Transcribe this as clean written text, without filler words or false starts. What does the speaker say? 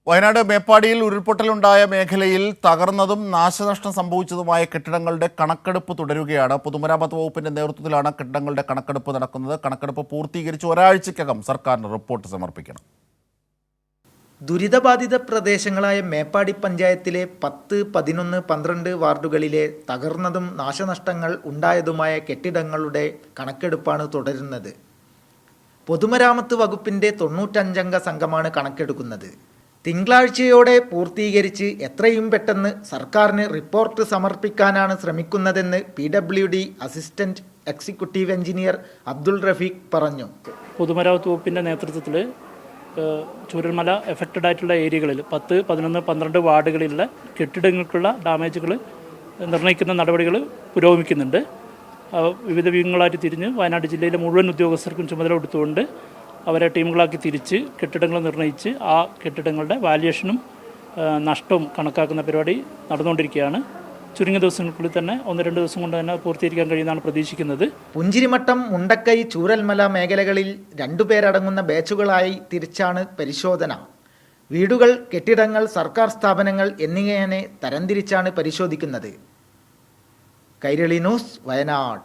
വയനാട് മേപ്പാടിയിൽ ഉരുൾപൊട്ടലുണ്ടായ മേഖലയിൽ തകർന്നതും നാശനഷ്ടം സംഭവിച്ചതുമായ കെട്ടിടങ്ങളുടെ കണക്കെടുപ്പ് തുടരുകയാണ്. പൊതുമരാമത്ത് വകുപ്പിന്റെ നേതൃത്വത്തിലാണ് കെട്ടിടങ്ങളുടെ കണക്കെടുപ്പ് നടക്കുന്നത്. കണക്കെടുപ്പ് പൂർത്തീകരിച്ച് ഒരാഴ്ചയ്ക്കകം സർക്കാരിന് റിപ്പോർട്ട് സമർപ്പിക്കണം. ദുരിതബാധിത പ്രദേശങ്ങളായ മേപ്പാടി പഞ്ചായത്തിലെ 10, 11, 12 വാർഡുകളിലെ തകർന്നതും നാശനഷ്ടങ്ങൾ ഉണ്ടായതുമായ കെട്ടിടങ്ങളുടെ കണക്കെടുപ്പാണ് തുടരുന്നത്. പൊതുമരാമത്ത് വകുപ്പിന്റെ 95-അംഗ സംഘമാണ് കണക്കെടുക്കുന്നത്. തിങ്കളാഴ്ചയോടെ പൂർത്തീകരിച്ച് എത്രയും പെട്ടെന്ന് സർക്കാരിന് റിപ്പോർട്ട് സമർപ്പിക്കാനാണ് ശ്രമിക്കുന്നതെന്ന് PWD assistant executive engineer Abdul Rafeeq പറഞ്ഞു. പൊതുമരാമത്ത് വകുപ്പിൻ്റെ നേതൃത്വത്തിൽ ചൂരൽമല എഫക്റ്റഡ് ആയിട്ടുള്ള ഏരിയകളിൽ 10, 11, 12 വാർഡുകളിലുള്ള കെട്ടിടങ്ങൾക്കുള്ള ഡാമേജുകൾ നിർണ്ണയിക്കുന്ന നടപടികൾ പുരോഗമിക്കുന്നുണ്ട്. വിവിധ വിഭാഗങ്ങളായിട്ട് തിരിഞ്ഞ് വയനാട് ജില്ലയിലെ മുഴുവൻ ഉദ്യോഗസ്ഥർക്കും ചുമതല കൊടുത്തുകൊണ്ട് അവരെ ടീമുകളാക്കി തിരിച്ച് കെട്ടിടങ്ങൾ നിർണ്ണയിച്ച് ആ കെട്ടിടങ്ങളുടെ വാല്യുവേഷനും നഷ്ടവും കണക്കാക്കുന്ന പരിപാടി നടന്നുകൊണ്ടിരിക്കുകയാണ്. ചുരുങ്ങിയ ദിവസങ്ങൾക്കുള്ളിൽ തന്നെ 1-2 ദിവസം കൊണ്ട് തന്നെ പൂർത്തീകരിക്കാൻ കഴിയുമെന്നാണ് പ്രതീക്ഷിക്കുന്നത്. പുഞ്ചിരിമട്ടം, മുണ്ടക്കൈ, ചൂരൽമല മേഖലകളിൽ 2 പേരടങ്ങുന്ന ബാച്ചുകളായി തിരിച്ചാണ് പരിശോധന. വീടുകൾ, കെട്ടിടങ്ങൾ, സർക്കാർ സ്ഥാപനങ്ങൾ എന്നിങ്ങനെ തരംതിരിച്ചാണ് പരിശോധിക്കുന്നത്. കൈരളി ന്യൂസ്, വയനാട്.